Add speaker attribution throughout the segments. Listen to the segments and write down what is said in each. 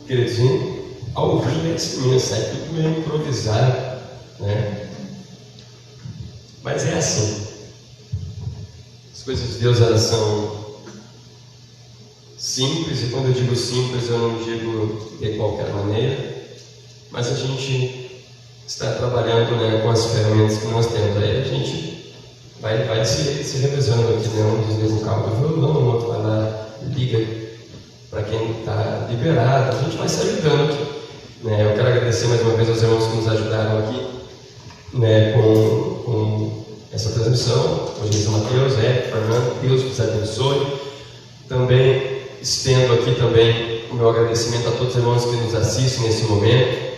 Speaker 1: queridinho, ao vivo esse menino sai tudo meio improvisado, né? Mas é assim. As coisas de Deus, elas são simples, e quando eu digo simples, eu não digo de qualquer maneira, mas a gente está trabalhando, né, com as ferramentas que nós temos. Aí a gente vai se revezando aqui, né? Um desliga um cabo do violão, o outro vai lá e liga para quem está liberado. A gente vai se ajudando aqui, né? Eu quero agradecer mais uma vez aos irmãos que nos ajudaram aqui, né, com essa transmissão. Hoje Mateus, Fernando, Deus vos abençoe. Também estendo aqui também o meu agradecimento a todos os irmãos que nos assistem nesse momento,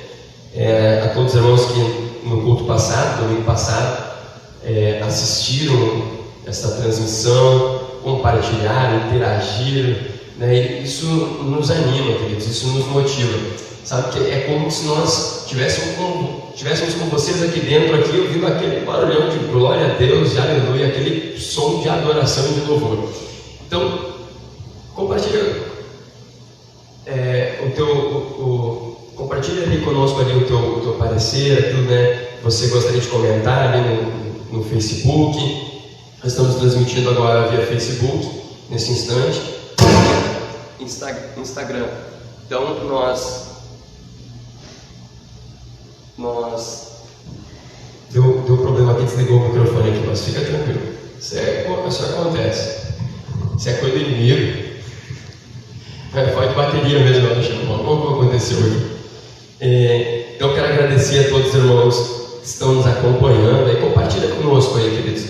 Speaker 1: a todos os irmãos que no culto passado, domingo passado, assistiram esta transmissão, compartilharam, interagiram, né? E isso nos anima, queridos, isso nos motiva. Sabe que é como se nós tivéssemos com vocês aqui dentro, aqui, ouvindo aquele barulhão de glória a Deus, de aleluia, aquele som de adoração e de louvor. Então, compartilha compartilha ali conosco ali o teu parecer, aquilo, né, que você gostaria de comentar ali no Facebook. Nós estamos transmitindo agora via Facebook, nesse instante, Instagram. Então deu problema aqui, desligou o microfone aqui, mas fica tranquilo, isso acontece, isso é coisa do inimigo. Foi de bateria mesmo, eu acho, como aconteceu aqui. Então eu quero agradecer a todos os irmãos que estão nos acompanhando. Compartilha conosco aí, queridos,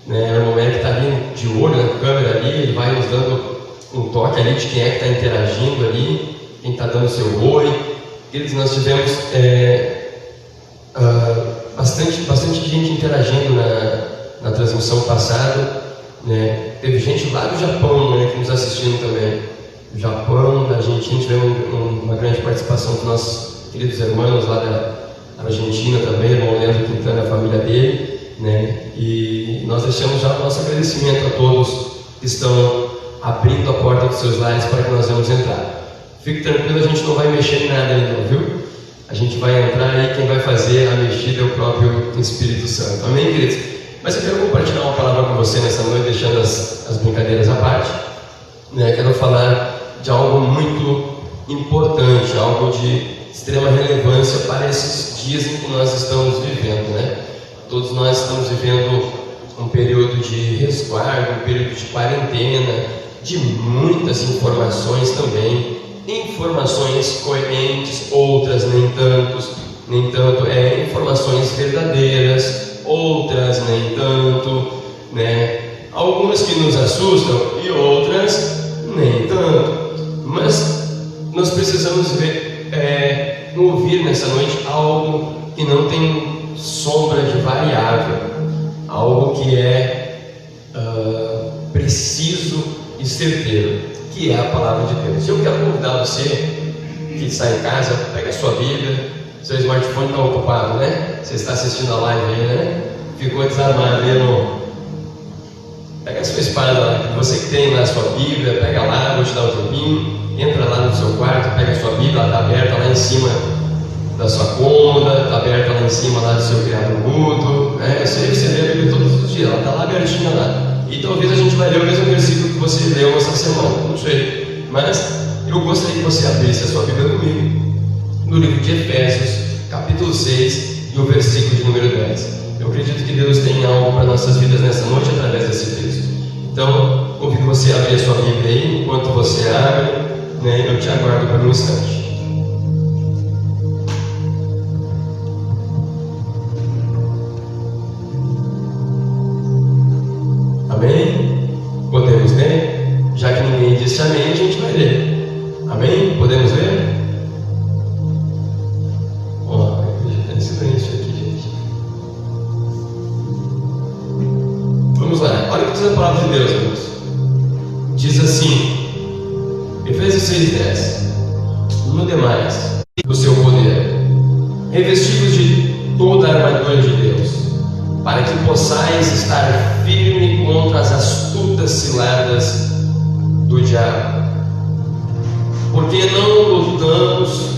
Speaker 1: né? O irmão que está ali de olho na câmera ali, ele vai nos dando um toque ali de quem é que está interagindo ali, quem está dando seu oi. Queridos, nós tivemos bastante gente interagindo na transmissão passada, né? Teve gente lá do Japão, né, que nos assistindo também. Do Japão, da Argentina, tivemos uma grande participação dos nossos queridos irmãos lá da Argentina também, irmão Leandro Quintana, a família dele, né? E nós deixamos já o nosso agradecimento a todos que estão abrindo a porta dos seus lares para que nós vamos entrar. Fique tranquilo, a gente não vai mexer em nada ainda, viu? A gente vai entrar e quem vai fazer a mexida é o próprio Espírito Santo. Amém, queridos? Mas eu quero compartilhar uma palavra com você nessa noite, deixando as brincadeiras à parte, né? Quero falar de algo muito importante, algo de extrema relevância para esses dias em que nós estamos vivendo, né? Todos nós estamos vivendo um período de resguardo, um período de quarentena, de muitas informações também, informações coerentes, outras nem tanto, informações verdadeiras, outras nem tanto, né? Algumas que nos assustam e outras nem tanto. Mas nós precisamos ouvir nessa noite algo que não tem sombra de variável, algo que é preciso e certeiro, que é a palavra de Deus. Eu quero convidar você que está em casa, pega a sua Bíblia. Seu smartphone está ocupado, né? Você está assistindo a live aí, né? Ficou desarmado ali no... Pega a sua espada lá, você que tem lá a sua Bíblia, pega lá, vou te dar um tempinho, entra lá no seu quarto, pega a sua Bíblia, ela está aberta lá em cima da sua cômoda, está aberta lá em cima lá do seu criado mudo, né? Eu sei que você lê a Bíblia todos os dias, ela está lá abertinha lá, e talvez a gente vai ler o mesmo versículo que você leu essa semana, não sei, mas eu gostaria que você abrisse a sua Bíblia comigo, no livro de Efésios, capítulo 6, e o versículo de número 10. Eu acredito que Deus tem algo para nossas vidas nessa noite através desse texto. Então, convido você a abrir a sua Bíblia aí. Enquanto você abre, né, eu te aguardo por um instante. Amém? Podemos ler? Já que ninguém disse amém, a gente vai ler. Amém? Podemos ler? Ó, a igreja está em silêncio aqui, gente. Vamos lá, olha o que diz a palavra de Deus, amigos. Diz assim, Efésios 6,10: No demais, do seu poder, revestidos de toda a armadura de Deus, para que possais estar firme contra as astutas ciladas do diabo. porque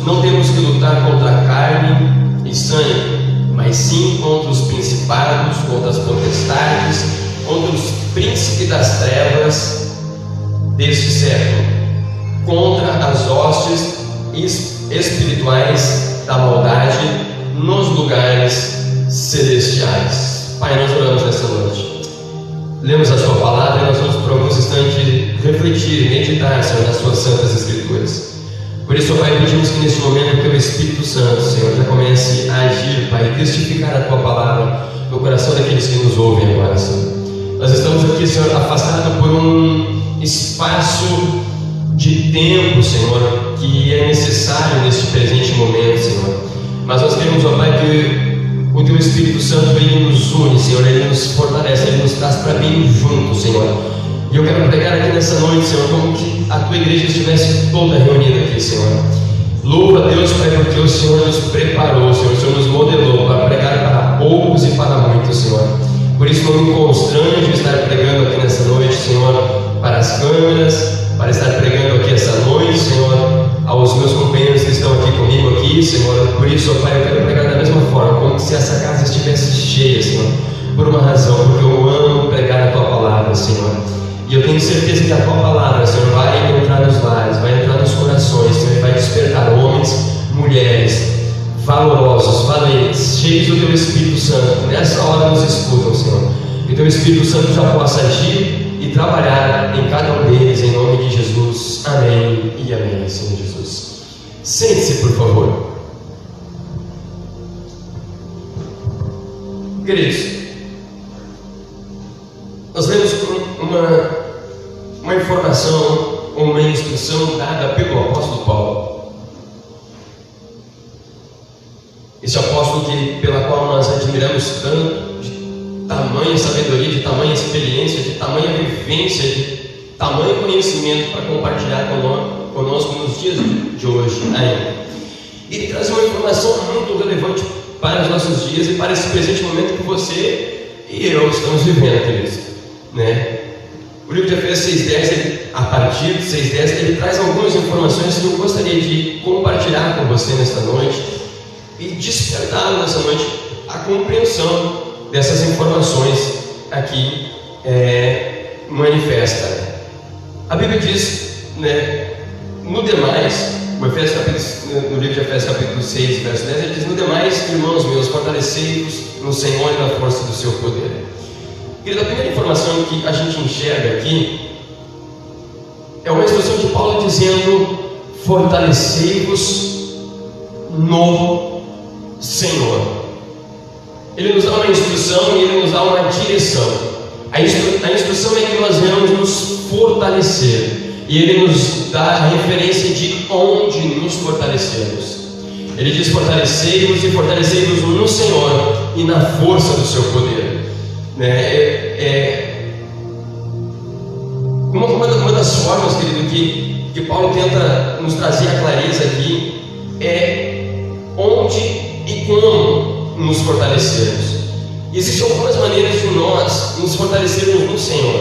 Speaker 1: não temos que lutar contra carne e sangue, mas sim contra os principados, contra as potestades, contra os príncipes das trevas deste século, contra as hostes espirituais da maldade nos lugares celestiais. Pai, nós oramos nessa noite. Lemos a Sua palavra e nós vamos por alguns instantes refletir, meditar, Senhor, nas Suas santas Escrituras. Por isso, Pai, pedimos que neste momento o Teu Espírito Santo, Senhor, já comece a agir, Pai, e testificar a Tua palavra no coração daqueles que nos ouvem agora, Senhor. Nós estamos aqui, Senhor, afastados por um espaço de tempo, Senhor, que é necessário neste presente momento, Senhor. Mas nós queremos, ó Pai, que o Teu Espírito Santo, Ele nos une, Senhor, Ele nos fortalece, Ele nos traz para bem juntos, Senhor. E eu quero pregar aqui nessa noite, Senhor, como que a Tua igreja estivesse toda reunida aqui, Senhor. Louva a Deus, Pai, porque o Senhor nos preparou, Senhor, o Senhor nos modelou para pregar para poucos e para muitos, Senhor. Por isso não me constrange estar pregando aqui nessa noite, Senhor, para as câmeras, para estar pregando aqui essa noite, Senhor, aos meus companheiros que estão aqui comigo aqui, Senhor. Por isso, Pai, eu quero pregar da mesma forma, como se essa casa estivesse cheia, Senhor, por uma razão, porque eu amo pregar a Tua palavra, Senhor. E eu tenho certeza que a Tua palavra, Senhor, vai entrar nos lares, vai entrar nos corações, Senhor, e vai despertar homens, mulheres, valorosos, valentes, cheios do Teu Espírito Santo, que nessa hora nos escutam, Senhor. Que o Teu Espírito Santo já possa agir e trabalhar em cada um deles, em nome de Jesus. Amém e amém, Senhor Jesus. Sente-se, por favor. Queridos, nós vemos uma informação, uma instrução dada pelo apóstolo Paulo. Esse apóstolo pela qual nós admiramos tanto, de tamanha sabedoria, de tamanha experiência, de tamanha vivência, de tamanho conhecimento para compartilhar conosco nos dias de hoje ainda. Ele traz uma informação muito relevante para os nossos dias e para esse presente momento que você e eu estamos vivendo, queridos, né? O livro de Efésios 6:10, a partir de 6:10, ele traz algumas informações que eu gostaria de compartilhar com você nesta noite e despertar nessa noite a compreensão dessas informações aqui manifesta. A Bíblia diz, né, no demais, no livro de Efésios capítulo 6, verso 10, ele diz: no demais, irmãos meus, fortalecei-vos no Senhor e na força do seu poder. Querido, a primeira informação que a gente enxerga aqui é uma instrução de Paulo dizendo: fortalecei-vos no Senhor. Ele nos dá uma instrução e ele nos dá uma direção. A instrução é que nós devemos nos fortalecer, e ele nos dá a referência de onde nos fortalecermos. Ele diz: fortalecei-vos e fortalecei-vos no Senhor e na força do seu poder. Uma das formas, querido, que Paulo tenta nos trazer a clareza aqui é onde e como nos fortalecermos. Existem algumas maneiras de nós nos fortalecermos no Senhor.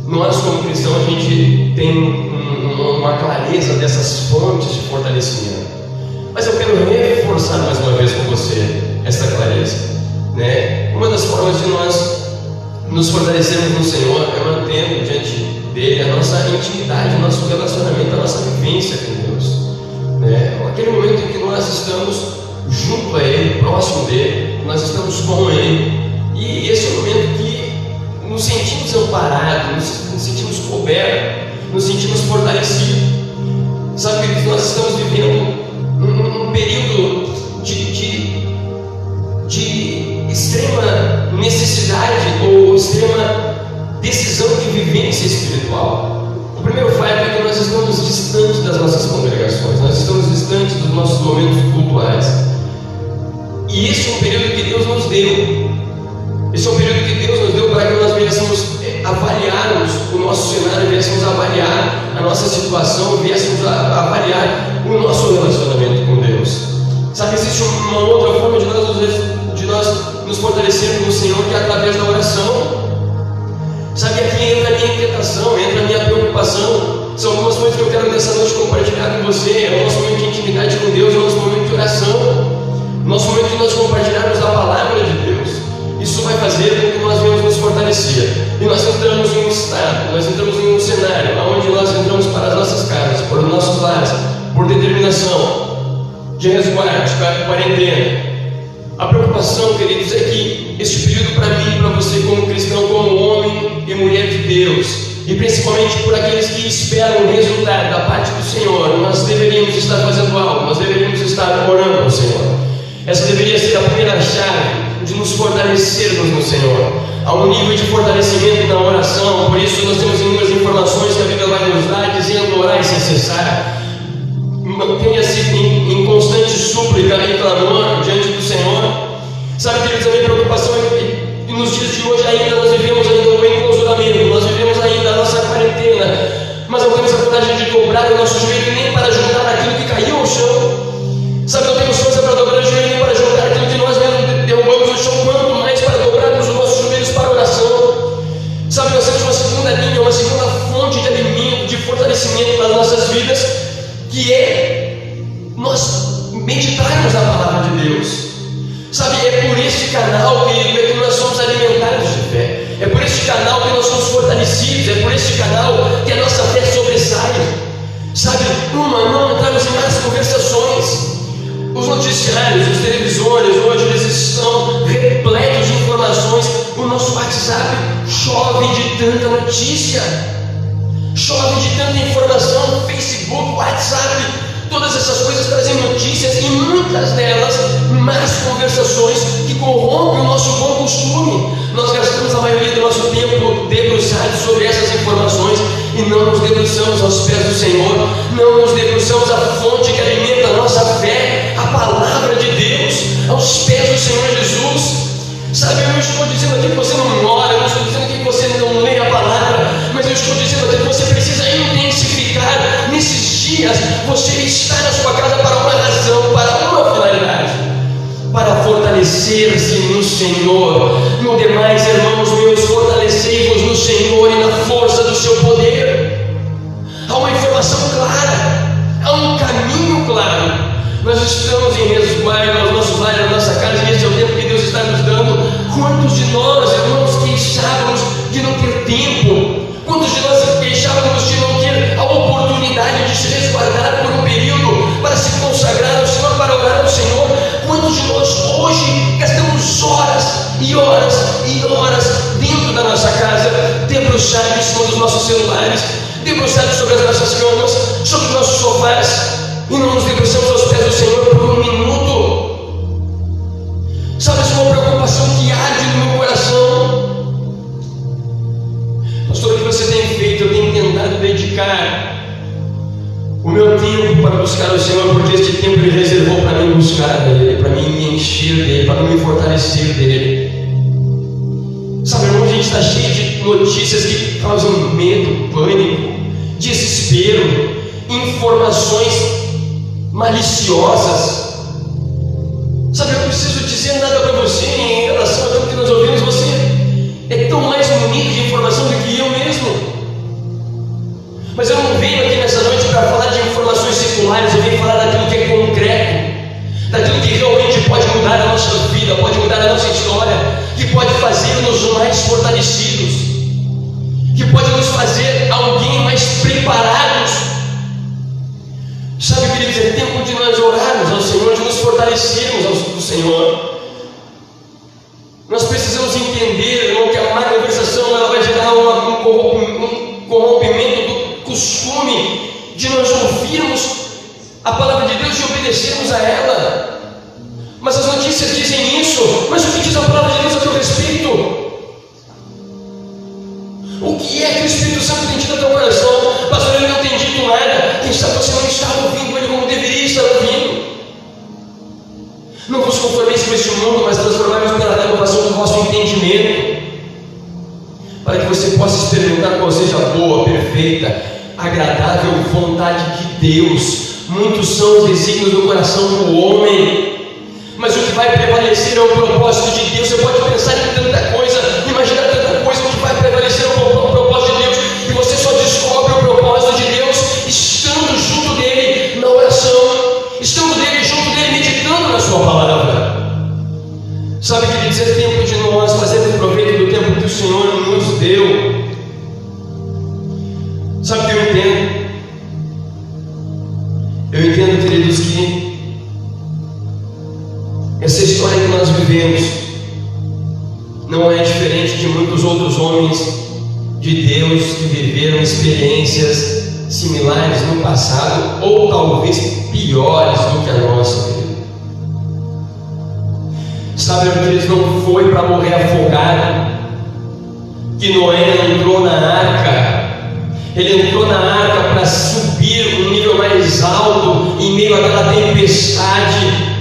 Speaker 1: Nós, como cristãos, a gente tem uma clareza dessas fontes de fortalecimento. Mas eu quero reforçar mais uma vez com você essa clareza, né? Uma das formas de nós nos fortalecermos no Senhor é mantendo diante dele a nossa intimidade, o nosso relacionamento, a nossa vivência com Deus, né? Aquele momento em que nós estamos junto a Ele, próximo dele, nós estamos com Ele, e esse é o momento que nos sentimos amparados, nos sentimos cobertos, nos sentimos fortalecidos. Sabe, queridos, nós estamos vivendo um período de extrema necessidade ou extrema decisão de vivência espiritual. O primeiro fato é que nós estamos distantes das nossas congregações, nós estamos distantes dos nossos momentos cultuais. E esse é um período que Deus nos deu. Esse é um período que Deus nos deu para que nós viéssemos avaliarmos o nosso cenário, viéssemos avaliar a nossa situação, viéssemos avaliar o nosso relacionamento com Deus. Sabe, existe uma outra forma de nós nos fortalecermos no Senhor, que é através da oração. Sabe, aqui entra a minha inquietação, entra a minha preocupação. São algumas coisas que eu quero nessa noite compartilhar com você. É o nosso momento de intimidade com Deus, é o nosso momento de oração, o nosso momento de nós compartilharmos a palavra de Deus. Isso vai fazer com que nós venhamos nos fortalecer. E nós entramos em um estado, nós entramos em um cenário onde nós entramos para as nossas casas, para os nossos lares, por determinação de resguardo, de quarentena. A preocupação, queridos, é que este período para mim e para você como cristão, como homem e mulher de Deus, e principalmente por aqueles que esperam o resultado da parte do Senhor, nós deveríamos estar fazendo algo, nós deveríamos estar orando ao Senhor. Essa deveria ser a primeira chave de nos fortalecermos no Senhor. Há um nível de fortalecimento na oração, por isso nós temos inúmeras informações que a Bíblia vai nos dar, dizendo orar sem cessar. Mantenha-se em constante súplica e clamor diante do Senhor. Sabe, queridos, a minha preocupação é que nos dias de hoje ainda nós vivemos ainda o enclausuramento, nós vivemos ainda a nossa quarentena, mas não temos a coragem de dobrar o nosso joelho nem para juntar aquilo que caiu ao chão. Sabe, não temos força para dobrar o joelho nem para juntar aquilo que nós mesmos derrubamos no chão, quanto mais para dobrarmos os nossos joelhos para a oração. Sabe, nós temos uma segunda linha, uma segunda fonte de alimento, de fortalecimento nas nossas vidas, que é nós meditarmos na palavra de Deus. Sabe, é por este canal que nós somos alimentados de fé, é por este canal que nós somos fortalecidos, é por este canal que a nossa fé sobressai. Sabe, não entramos em mais conversações. Os noticiários, os televisores hoje eles estão repletos de informações. O nosso WhatsApp chove de tanta notícia, chove de tanta informação. Facebook, WhatsApp, todas essas coisas trazem notícias, e muitas delas más conversações que corrompem o nosso bom costume. Nós gastamos a maioria do nosso tempo debruçados sobre essas informações e não nos debruçamos aos pés do Senhor, não nos debruçamos à fonte que alimenta a nossa fé, a palavra de Deus, aos pés do Senhor Jesus. Sabe, eu não estou dizendo aqui que você não ora, eu não estou dizendo aqui que você não lê a palavra, mas eu estou dizendo aqui que você precisa intensificar nesses dias. Você está na sua casa para uma razão, para uma finalidade, para fortalecer-se no Senhor. No demais, irmãos meus, fortalecei-vos no Senhor e na força do seu poder. Há uma informação clara, há um caminho claro. Nós estamos em resguardo aos nossos lares, na nossa casa, e esse é o tempo que Deus está nos dando. Quantos de nós, irmãos, queixávamos de não ter tempo? Quantos de nós queixávamos de não ter a oportunidade de se resguardar por um período para se consagrar ao Senhor, para orar ao Senhor? Quantos de nós hoje gastamos horas e horas e horas dentro da nossa casa, debruçados em cima dos nossos celulares, debruçados sobre as nossas camas, sobre os nossos sofás, e não nos debruçamos aos pés do Senhor por um minuto? Sabe, essa é uma preocupação que arde no meu coração. Pastor, o que você tem feito? Eu tenho tentado dedicar o meu tempo para buscar o Senhor, porque este tempo Ele reservou para mim buscar dEle, para mim me encher dEle, para mim me fortalecer dEle. Sabe, irmão, a gente está cheio de notícias que causam medo, pânico, desespero, informações maliciosas. Sabe, eu preciso dizer nada para você em relação àquilo que nós ouvimos. Você é tão mais munido de informação do que eu mesmo. Mas eu não venho aqui nessa noite para falar de informações seculares, eu venho falar daquilo que é concreto, daquilo que realmente pode mudar a nossa vida, pode mudar a nossa história, que pode fazer-nos mais fortalecidos, que pode nos fazer alguém mais preparados. Sabe, queridos, é tempo de nós orarmos ao Senhor, de nos fortalecermos ao Senhor. Nós precisamos entender, irmão, que a má conversação ela vai gerar um corrompimento do costume de nós ouvirmos a palavra de Deus e obedecermos a ela. Mas as notícias dizem isso, mas o que diz a palavra de Deus a teu respeito? O que é que o Espírito Santo tem dito ao teu coração? Pastor, ele não tem dito nada. Quem sabe você não está ouvindo ele como deveria estar ouvindo. Não vos conformeis com este mundo, mas transformai-vos pela renovação do vosso entendimento, para que você possa experimentar qual seja a boa, perfeita, agradável vontade de Deus. Muitos são os desígnios do coração do homem, mas o que vai prevalecer é o propósito de Deus. Você pode pensar em tanta coisa, imaginar tanta coisa, o que vai prevalecer é o propósito de Deus, e você só descobre o propósito de Deus queridos, é tempo de nós fazermos proveito do tempo que o Senhor nos deu. Sabe o que eu entendo? Eu entendo, queridos, que essa história que nós vivemos não é diferente de muitos outros homens de Deus que viveram experiências similares no passado, ou talvez piores do que a nossa, querido. Sabe, queridos, não foi para morrer afogado que Noé entrou na arca. Ele entrou na arca para subir um nível mais alto em meio àquela tempestade.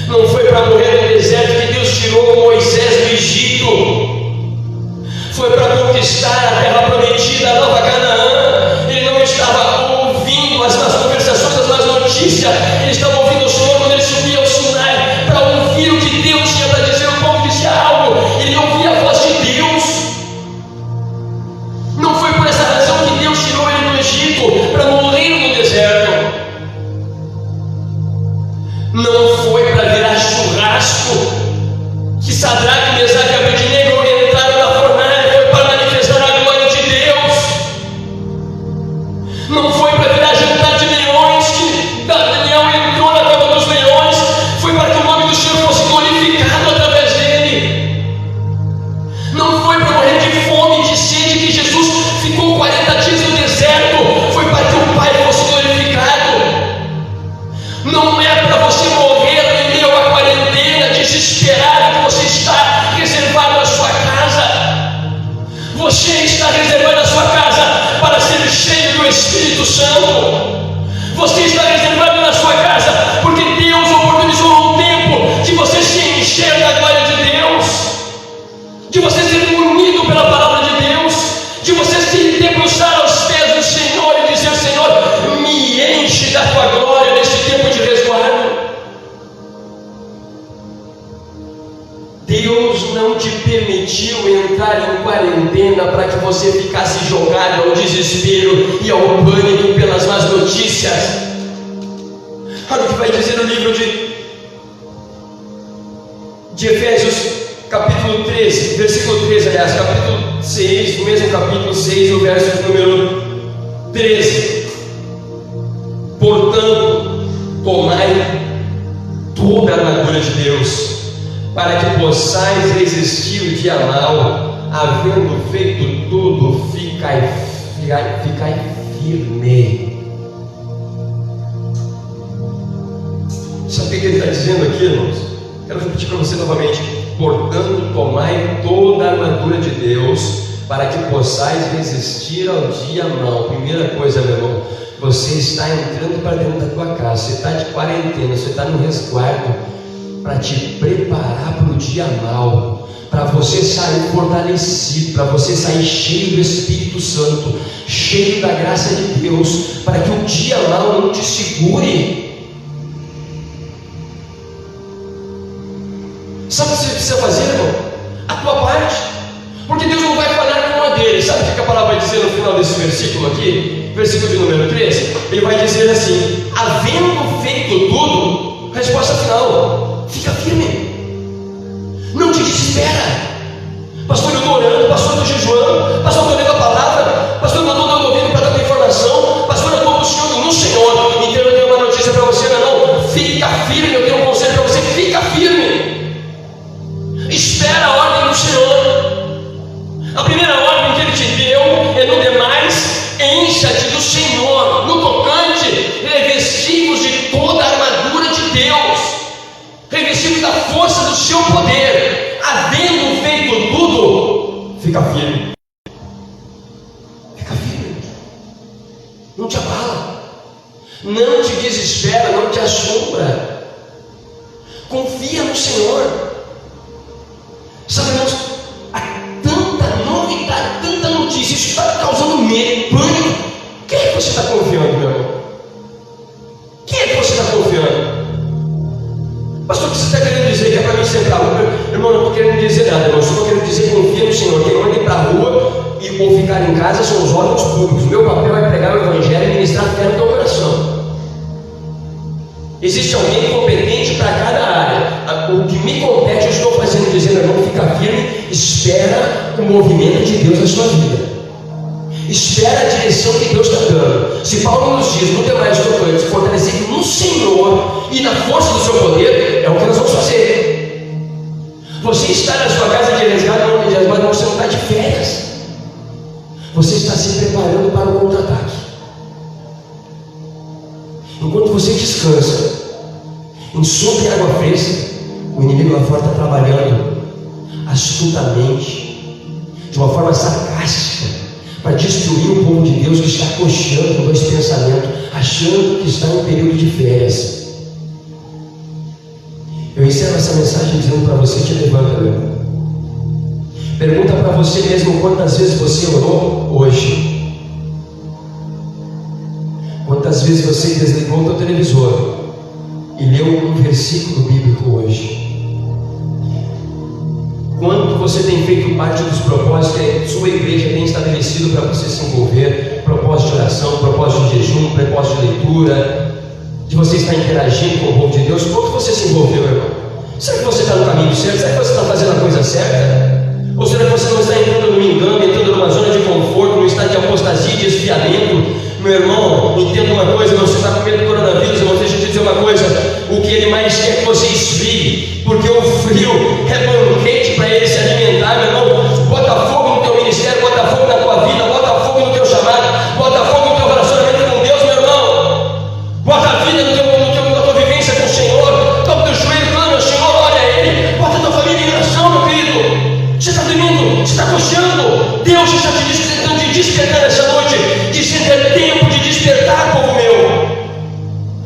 Speaker 1: Não foi para morrer no deserto que Deus tirou Moisés do Egito. Foi para conquistar a terra prometida, a nova Canaã. Ele não estava ouvindo as conversações, as más notícias. Ele estava ouvindo o Senhor quando ele subia ao Sinai para ouvir o que Deus tinha para dizer. O povo dizia algo, ele ouvia a voz de Deus. Não foi por essa razão que Deus tirou ele do Egito para morrer no deserto. Não foi para virar churrasco que Sadraque, Mesaque e Abednego entraram na fornalha. Foi para manifestar a glória de Deus. Não foi para virar jantar de leões que Daniel entrou na cova dos leões. Foi para que o nome do Senhor fosse glorificado através dele. Não foi para morrer de fome e de sede que Jesus ficou 40 dias no deserto. Foi para que o Pai fosse glorificado. Não é para você morrer em meio à quarentena, desesperado, que você está reservado a sua casa. Você está reservando a sua casa para ser cheio do Espírito Santo. Você está reservado na sua casa porque Deus oportunizou um tempo de você se encher da glória de Deus, de você ser munido pela palavra de Deus, de você se debruçar aos pés do Senhor e dizer: Senhor, me enche da tua glória neste tempo de resguardo. Deus não te permitiu entrar em quarentena para que você ficasse jogado ao desespero e ao pânico pelas más notícias. Olha o que vai dizer o livro de Efésios, capítulo 13, versículo 13, aliás, capítulo 6, o mesmo capítulo 6, o verso de número 13. Portanto, tomai toda a armadura de Deus, para que possais resistir o dia mau, havendo feito tudo, ficai firme. Sabe o que ele está dizendo aqui, irmãos? Quero repetir para você novamente. Portanto, tomai toda a armadura de Deus, para que possais resistir ao dia mau. Primeira coisa, meu irmão, você está entrando para dentro da tua casa, você está de quarentena, você está no resguardo, para te preparar para o dia mau, para você sair fortalecido, para você sair cheio do Espírito Santo, cheio da graça de Deus, para que o dia mau não te segure. Sabe o que você precisa fazer, irmão? A tua parte, porque Deus não vai falhar com uma deles. Sabe o que a palavra vai dizer no final desse versículo aqui? Versículo de número 13, ele vai dizer assim: havendo feito tudo, resposta final, fica firme, não te desespera. Pastor, eu estou orando, pastor, eu estou jejuando, pastor, eu estou lendo a palavra, pastor, eu não estou dando ouvido para tanta informação, pastor, eu estou buscando no Senhor. Então eu tenho uma notícia para você, meu irmão, fica firme. Eu tenho um conselho para você: fica firme, espera a ordem do Senhor. A primeira ordem que Ele te deu é: no demais, encha-te do Senhor. No tocante, revestivos de toda a armadura de Deus, revestidos da força do seu poder, havendo feito tudo, fica firme. Fica firme, não te abala, não te desespera, não te assombra. Confia no Senhor. Sabe, irmãos, há tanta novidade, tanta notícia, isso está causando medo, pânico. Quem é que você está confiando, meu irmão? Quem é que você está confiando? Pastor, o que você está querendo dizer? Que é para mim sentar? Irmão, não estou querendo dizer nada, irmão. Só estou querendo dizer: confia no Senhor. Quem manda ir para a rua ou ficar em casa são os órgãos públicos. O meu papel é pregar o Evangelho e ministrar fé no teu coração. Existe alguém competente para cada área. O que me Espera o movimento de Deus na sua vida. Espera a direção que Deus está dando. Se Paulo nos diz, no demais tocantes, fortalecer no Senhor e na força do seu poder, é o que nós vamos fazer. Você está na sua casa de resgate, mas você não está de férias. Você está se preparando para o contra-ataque. Enquanto você descansa em sombra e água fresca, o inimigo lá fora está trabalhando astutamente, de uma forma sarcástica, para destruir o povo de Deus que está coxando com esse pensamento, achando que está em período de férias. Eu encerro essa mensagem dizendo para você: te levanta, meu. Pergunta para você mesmo quantas vezes você orou hoje. Quantas vezes você desligou o teu televisor e leu um versículo bíblico hoje. Quanto você tem feito parte dos propósitos que a sua igreja tem estabelecido para você se envolver? Propósito de oração, propósito de jejum, propósito de leitura, de você estar interagindo com o povo de Deus. Quanto você se envolveu, irmão? Será que você está no caminho certo? Será que você está fazendo a coisa certa? Ou será que você não está entrando no engano, entrando numa zona de conforto, num estado de apostasia e desfiamento? Meu irmão, entenda uma coisa: você está com medo do coronavírus, irmão, deixa eu te dizer uma coisa: o que ele mais quer é que você esfrie, porque o frio é banquete para ele se alimentar, meu irmão. Bota fogo no teu ministério, bota fogo na tua vida, bota fogo no teu chamado, bota fogo no teu relacionamento com Deus, meu irmão. Bota a vida na tua vivência com o Senhor. Toca o teu joelho, clama ao Senhor, olha a Ele. Bota a tua família em oração, meu querido. Você está dormindo, você está coxando. Deus está te despertando essa noite, dizendo: é tempo de despertar, povo meu.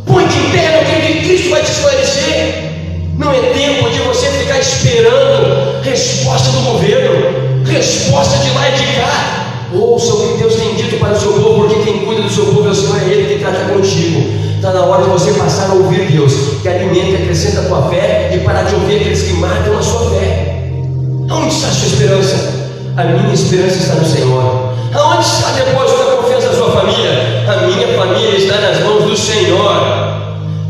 Speaker 1: Põe-te em pé, meu querido, que Cristo vai te esclarecer. Não é tempo de você ficar esperando resposta do governo, resposta de lá e de cá. Ouça o que Deus tem dito para o seu povo, porque quem cuida do seu povo é o Senhor, é Ele que trata contigo. Está na hora de você passar a ouvir Deus, que alimenta e acrescenta a tua fé, e parar de ouvir aqueles que matam a sua fé. Aonde está a sua esperança? A minha esperança está no Senhor. Aonde está depósito da confiança da sua família? A minha família está nas mãos do Senhor.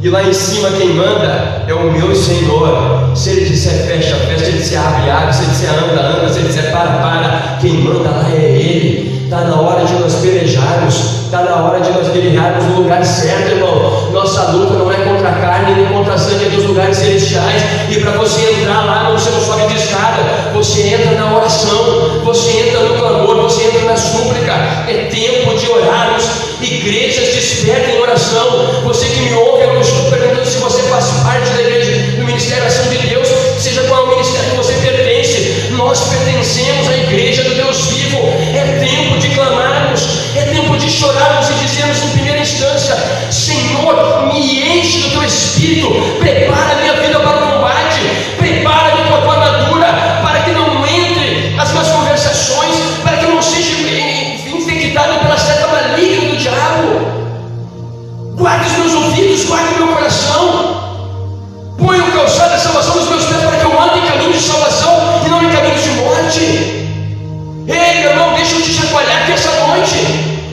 Speaker 1: E lá em cima quem manda é o meu Senhor. Se Ele disser fecha, fecha. Se Ele disser abre, abre. Se Ele disser anda, anda. Se Ele disser para. Quem manda lá é Ele. Está na hora de nós pelejarmos. Está na hora de nós guerrearmos no lugar certo, irmão. Nossa luta não é contra a carne nem contra a sangue, é dos lugares celestiais. E para você entrar lá, você não sobe de escada. Você entra na oração. Você entra no clamor. Você entra na súplica. É tempo de orarmos. Igrejas despertem em oração. Você que me ouve, eu não estou perguntando se você faz parte da igreja, do Ministério da Ação de Deus, seja qual é o ministério que você pertence. Nós pertencemos à igreja do Deus vivo. É tempo de clamarmos, é tempo de chorarmos e dizermos em primeira instância: Senhor, me enche do teu Espírito, prepara a minha vida para o combate, prepara-me com a tua armadura, para que não entre as minhas conversações, para que eu não seja infectado pela seta maligna do diabo. Guarde os meus ouvidos, guarde o meu coração. Põe o calçado da salvação nos meus pés, para que eu ande em caminho de salvação e não em caminho de morte. Ei, meu irmão, deixa eu te chacoalhar aqui essa noite.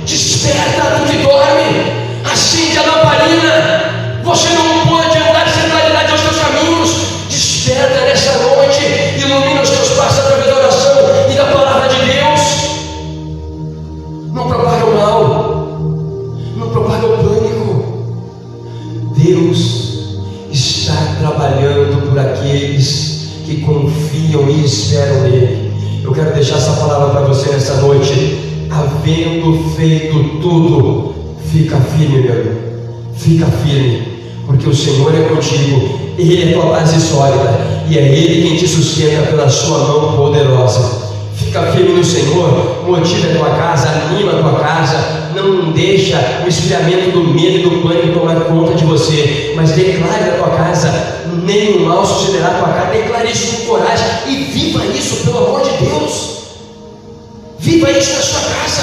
Speaker 1: Desperta, tu que dorme. Acende a lamparina. Você não pode andar sem claridade aos teus caminhos. Desperta nessa noite. Ilumina os teus passos através da oração e da palavra de Deus. Não propaga o mal. Não propaga o pânico. Deus está trabalhando por aqueles que confiam e esperam nele. Eu quero deixar essa palavra para você nessa noite. Havendo feito tudo, fica firme, meu irmão. Fica firme, porque o Senhor é contigo. Ele é tua base sólida e é Ele quem te sustenta pela sua mão poderosa. Fica firme no Senhor, motiva a tua casa, anima a tua casa. Não deixa o esfriamento do medo e do pânico tomar conta de você, mas declare na tua casa: nem o mal sucederá a tua casa. Declare isso com coragem e viva isso, pelo amor de Deus. Viva isso na sua casa.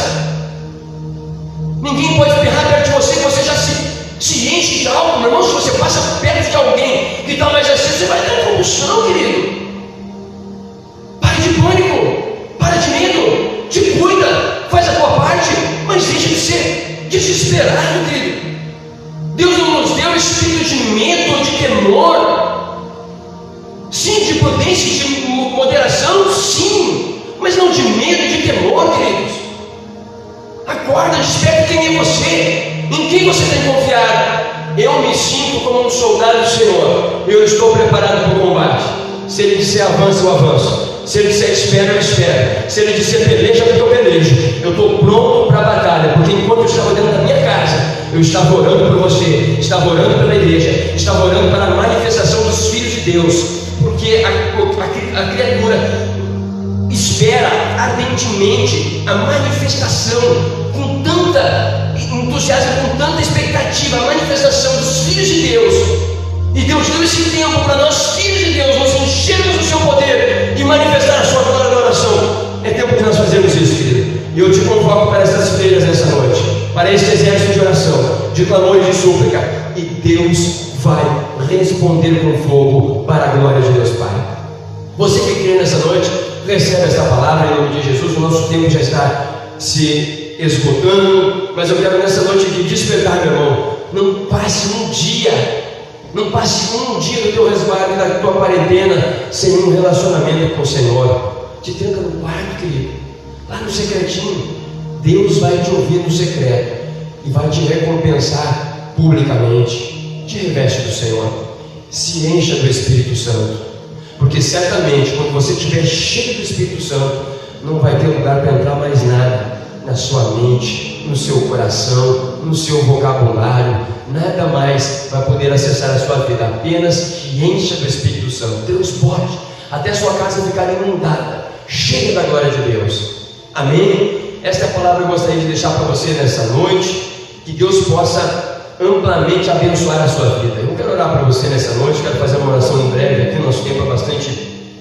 Speaker 1: Ninguém pode ferrar perto de você que você já se enche de álcool, meu irmão. Se você passa perto de alguém que está mais aceso, você vai ter convulsão, querido. Pare de pânico, para de medo, te cuida, faz a tua parte, mas deixa de ser desesperado, querido. Deus não nos deu espírito de medo, de temor. Sim, de prudência, de moderação, sim. amor, queridos. Acorda, desperta quem é você, em quem você tem confiado. Eu me sinto como um soldado do Senhor. Eu estou preparado para o combate. Se Ele disser avança, eu avanço. Se Ele disser espera, eu espero. Se Ele disser peleja, eu pelejo. Eu estou pronto para a batalha, porque enquanto eu estava dentro da minha casa, eu estava orando por você, estava orando pela igreja, estava orando para a manifestação dos filhos de Deus, porque a criatura espera ardentemente a manifestação, com tanta entusiasmo, com tanta expectativa, a manifestação dos filhos de Deus. E Deus deu esse tempo para nós, filhos de Deus, nos enchermos do seu poder e manifestar a sua glória na oração. É tempo de nós fazermos isso, querido. E eu te convoco para essas feiras nessa noite, para este exército de oração, de clamor e de súplica. E Deus vai responder com fogo para a glória de Deus Pai. Você que crê nessa noite, recebe esta palavra em nome de Jesus. O nosso tempo já está se esgotando, mas eu quero nessa noite aqui despertar, meu irmão. Não passe um dia do teu resguardo, da tua quarentena, sem um relacionamento com o Senhor. Te tranca no quarto, querido, lá no secretinho. Deus vai te ouvir no secreto e vai te recompensar publicamente. Te reveste do Senhor, se encha do Espírito Santo, porque certamente quando você estiver cheio do Espírito Santo, não vai ter lugar para entrar mais nada na sua mente, no seu coração, no seu vocabulário. Nada mais vai poder acessar a sua vida. Apenas te encha do Espírito Santo. Deus pode até a sua casa ficar inundada, cheia da glória de Deus. Amém? Esta é a palavra que eu gostaria de deixar para você nessa noite. Que Deus possa amplamente abençoar a sua vida. Eu quero orar para você nessa noite. Quero fazer uma oração em breve aqui. Nosso tempo é bastante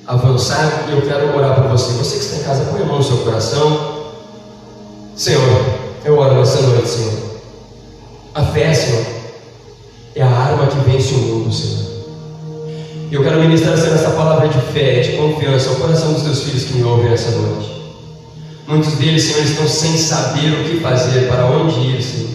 Speaker 1: avançado e eu quero orar por você. Você que está em casa, põe a mão no seu coração. Senhor, eu oro nessa noite, Senhor. A fé, Senhor, é a arma que vence o mundo, Senhor. E eu quero ministrar, Senhor, essa palavra de fé, de confiança ao coração dos teus filhos que me ouvem nessa noite. Muitos deles, Senhor, estão sem saber o que fazer, para onde ir, Senhor.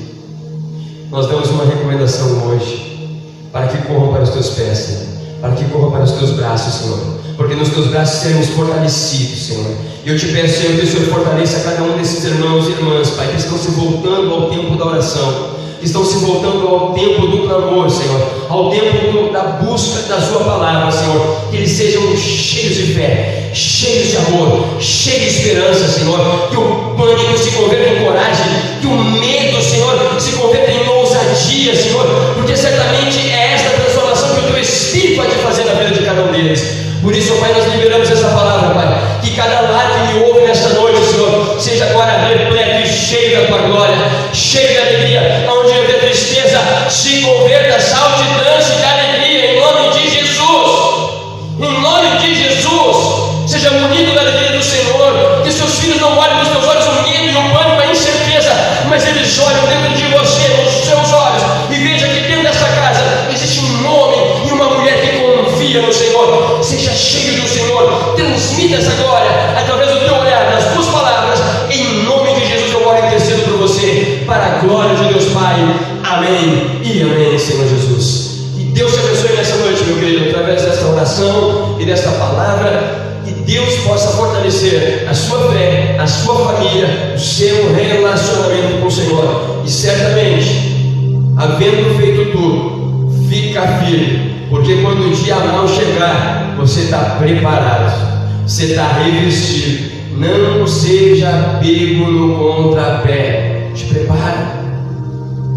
Speaker 1: Nós damos uma recomendação hoje, para que corram para os teus pés, Senhor, para que corram para os teus braços, Senhor, porque nos teus braços seremos fortalecidos, Senhor. E eu te peço, Senhor, que o Senhor fortaleça cada um desses irmãos e irmãs, Pai, que estão se voltando ao tempo da oração, que estão se voltando ao tempo do clamor, Senhor, ao tempo da busca da sua palavra, Senhor. Que eles sejam cheios de fé, cheios de amor, cheios de esperança, Senhor. Que o pânico se converta em coragem, que o medo, Senhor, se converta em ousadia, Senhor, porque certamente é esta transformação que o teu Espírito vai te fazer na vida de cada um deles. Por isso, Pai, nós liberamos essa palavra, Pai, que cada lar que me ouve nesta noite, Senhor, seja agora repleto e cheio da tua glória, cheio de alegria. Onde houver tristeza, se converta, salte e dance de alegria, em nome de Jesus. Em nome de Jesus, seja munido da alegria do Senhor. Que seus filhos não olhem nos teus olhos o medo e o pânico, a incerteza, mas eles olham dentro de você, nos seus olhos, e vejam que dentro dessa casa existe um homem e uma mulher que confia no Senhor. Seja cheio do Senhor, transmita essa glória através do teu olhar, das tuas palavras. Em nome de Jesus eu oro e intercedo por você, para a glória de Deus Pai. Amém e amém, Senhor Jesus. Que Deus te abençoe nessa noite, meu querido, através desta oração e desta palavra. Que Deus possa fortalecer a sua fé, a sua família, o seu relacionamento com o Senhor. E certamente, havendo feito tudo, fica firme, porque quando o dia mal chegar, você está preparado, você está revestido. Não seja pego no contrapé. Te prepara,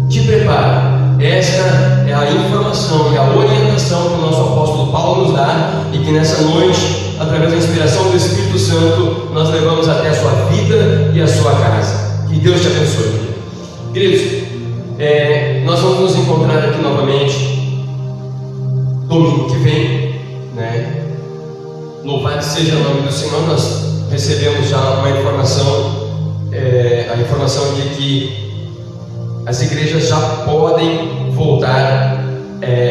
Speaker 1: te prepara. Esta é a informação e a orientação que o nosso apóstolo Paulo nos dá, e que nessa noite, através da inspiração do Espírito Santo, nós levamos até a sua vida e a sua casa. Que Deus te abençoe. Queridos, nós vamos nos encontrar aqui novamente domingo que vem, né? Louvado seja o nome do Senhor. Nós recebemos já uma informação, a informação de que as igrejas já podem voltar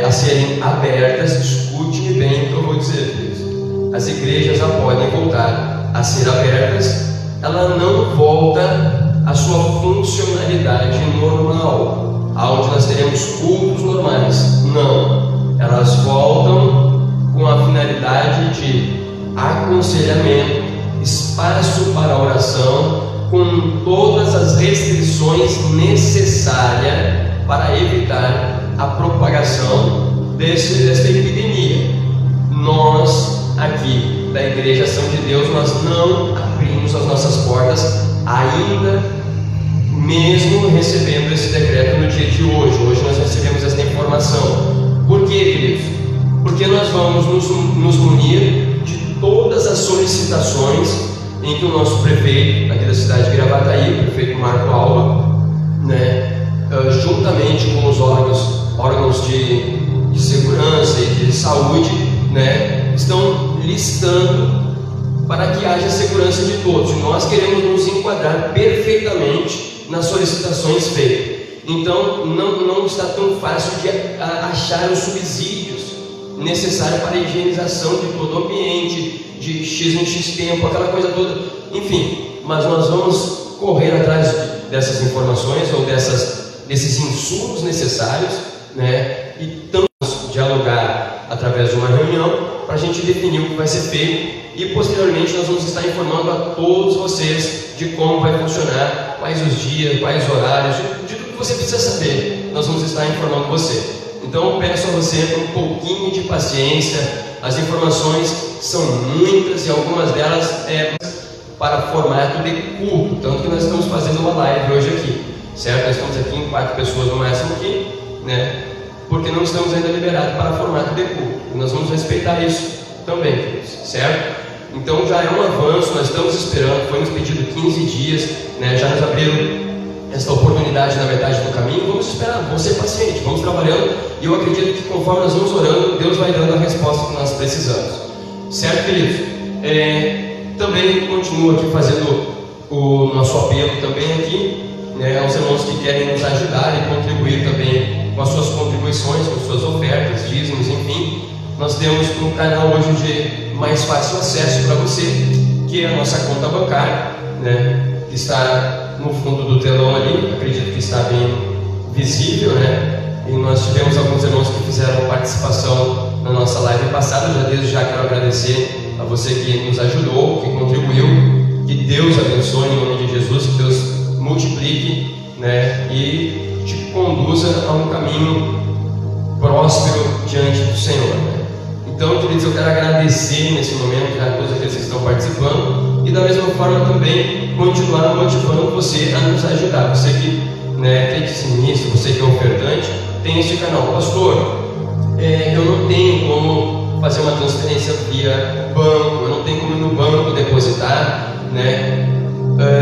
Speaker 1: a serem abertas. Escute bem o que eu vou dizer, queridos. As igrejas já podem voltar a ser abertas. Ela não volta à sua funcionalidade normal, aonde nós teremos cultos normais. Não, elas voltam com a finalidade de aconselhamento e espaço para oração, com todas as restrições necessárias para evitar a propagação desta epidemia. Nós, aqui da Igreja Ação de Deus, nós não abrimos as nossas portas ainda, mesmo recebendo esse decreto no dia de hoje. Hoje nós recebemos essa informação. Por quê, queridos? Porque nós vamos nos munir de todas as solicitações em que o nosso prefeito aqui da cidade de Gravataí, o prefeito Marco Alba, juntamente com os órgãos de segurança e de saúde, estão listando para que haja segurança de todos. E nós queremos nos enquadrar perfeitamente nas solicitações feitas. Então não está tão fácil de achar os subsídios necessários para a higienização de todo o ambiente, de X em X tempo, aquela coisa toda, enfim. Mas nós vamos correr atrás dessas informações ou desses insumos necessários, e vamos dialogar através de uma reunião para a gente definir o que vai ser feito, e posteriormente nós vamos estar informando a todos vocês de como vai funcionar, quais os dias, quais os horários, de tudo que você precisa saber. Nós vamos estar informando você. Então eu peço a você um pouquinho de paciência. As informações são muitas e algumas delas para formato de culto, tanto que nós estamos fazendo uma live hoje aqui, certo? Nós estamos aqui em 4 pessoas no máximo aqui, porque não estamos ainda liberados para formato de culto, e nós vamos respeitar isso também, queridos, certo? Então já é um avanço, nós estamos esperando, foi nos pedido 15 dias, já nos abriram esta oportunidade na metade do caminho. Vamos esperar, vamos ser pacientes, vamos trabalhando, e eu acredito que conforme nós vamos orando, Deus vai dando a resposta que nós precisamos, certo, queridos? Também continuo aqui fazendo o nosso apelo também aqui, aos irmãos que querem nos ajudar e contribuir também com as suas contribuições, com suas ofertas, dízimos, enfim. Nós temos um canal hoje de mais fácil acesso para você, que é a nossa conta bancária, que está no fundo do telão ali, acredito que está bem visível, e nós tivemos alguns irmãos que fizeram participação na nossa live passada. Desde já quero agradecer a você que nos ajudou, que contribuiu. Que Deus abençoe em nome de Jesus, que Deus multiplique, e te conduza a um caminho próspero diante do Senhor. Então, queridos, eu quero agradecer nesse momento a todos aqueles que estão participando, e da mesma forma também continuar motivando você a nos ajudar. Você que é dizimista, você que é ofertante, tem este canal. Pastor, eu não tenho como fazer uma transferência via banco, eu não tenho como ir no banco depositar,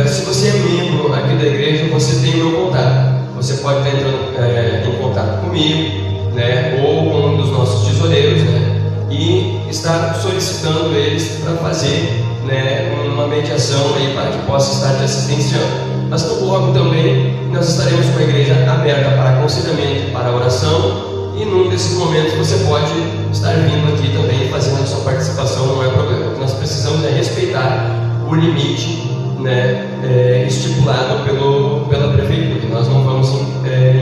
Speaker 1: se você é membro aqui da igreja, você tem o meu contato. Você pode estar entrando em contato comigo, ou com um dos nossos tesoureiros, e estar solicitando eles para fazer uma mediação aí para que possa estar te assistenciando. Mas logo também nós estaremos com a igreja aberta para aconselhamento, para oração, e num desses momentos você pode estar vindo aqui também fazendo a sua participação, não é problema. O que nós precisamos é respeitar o limite estipulado pela prefeitura, que nós não vamos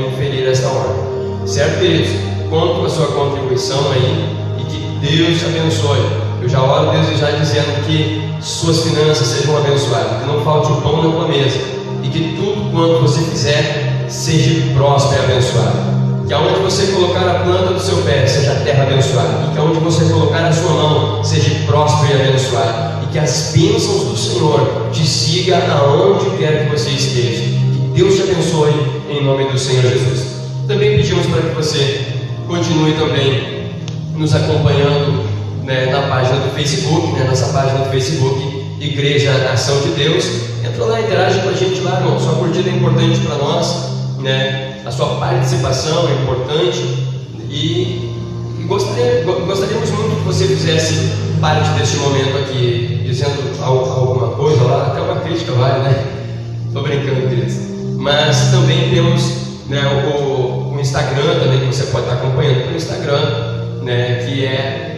Speaker 1: inferir esta ordem, certo, queridos? Conto com a sua contribuição aí, e que Deus te abençoe. Eu já oro desde já dizendo que suas finanças sejam abençoadas, que não falte o pão na tua mesa, e que tudo quanto você fizer seja próspero e abençoado. Que aonde você colocar a planta do seu pé seja terra abençoada, e que aonde você colocar a sua mão seja próspero e abençoado, e que as bênçãos do Senhor te siga aonde quer que você esteja. Que Deus te abençoe em nome do Senhor Jesus. Também pedimos para que você continue também nos acompanhando na página do Facebook, nossa página do Facebook, Igreja Ação de Deus. Entra lá, interage com a gente lá, irmão. Sua curtida é importante para nós, a sua participação é importante, e gostaríamos muito que você fizesse parte deste momento aqui, dizendo alguma coisa lá, até uma crítica vale, Estou brincando, queridos. Mas também temos o Instagram também, que você pode estar acompanhando pelo Instagram, que é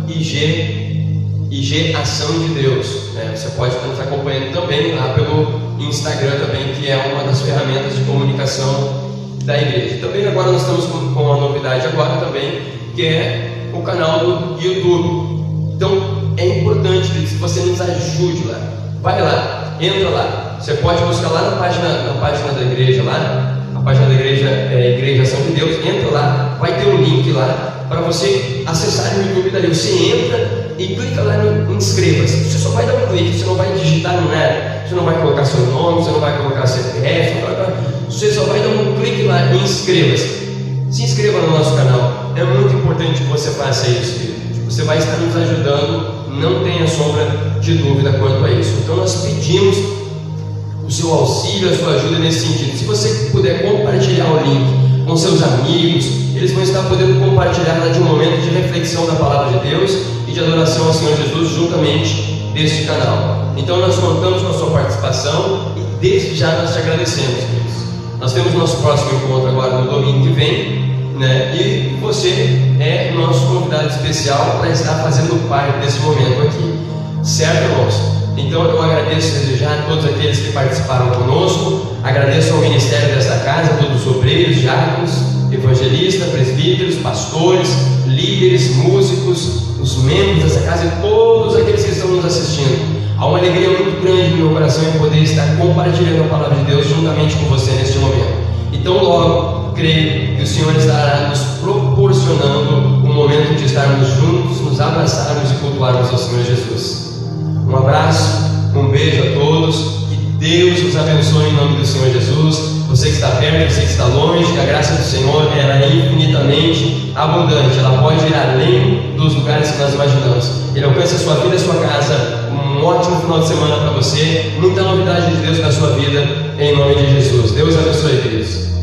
Speaker 1: @IG Ação de Deus. Você pode estar nos acompanhando também lá pelo Instagram também, que é uma das ferramentas de comunicação da igreja. Também agora nós estamos com uma novidade agora também, que é o canal do YouTube. Então, é importante que você nos ajude lá. Vai lá, entra lá. Você pode buscar lá na página da igreja lá. A página da igreja é Igreja Ação de Deus. Entra lá, vai ter um link lá para você acessar no YouTube dali. Você entra e clica lá no inscreva-se. Você só vai dar um clique, você não vai digitar nada. Você não vai colocar seu nome, você não vai colocar CPF, você só vai dar um clique lá e inscreva-se. Se inscreva no nosso canal. É muito importante que você faça isso. Você vai estar nos ajudando, não tenha sombra de dúvida quanto a isso. Então nós pedimos o seu auxílio, a sua ajuda nesse sentido. Se você puder compartilhar o link com seus amigos, eles vão estar podendo compartilhar de um momento de reflexão da palavra de Deus e de adoração ao Senhor Jesus juntamente deste canal. Então nós contamos com a sua participação e desde já nós te agradecemos, queridos. Nós temos nosso próximo encontro agora no domingo que vem, né? E você é nosso convidado especial para estar fazendo parte desse momento aqui, certo, irmãos? Então eu agradeço desde já a todos aqueles que participaram conosco, agradeço ao ministério desta casa, todos os obreiros, diáconos, evangelistas, presbíteros, pastores, líderes, músicos, os membros dessa casa e todos aqueles que estão nos assistindo. Há uma alegria muito grande no meu coração em poder estar compartilhando a palavra de Deus juntamente com você neste momento. Então logo, creio que o Senhor estará nos proporcionando um momento de estarmos juntos, nos abraçarmos e cultuarmos ao Senhor Jesus. Um abraço, um beijo a todos, que Deus os abençoe em nome do Senhor Jesus. Você que está perto, você que está longe, que a graça do Senhor ela é infinitamente abundante, ela pode ir além dos lugares que nós imaginamos. Ele alcança a sua vida, a sua casa. Um ótimo final de semana para você, muita novidade de Deus na sua vida, em nome de Jesus. Deus abençoe, queridos.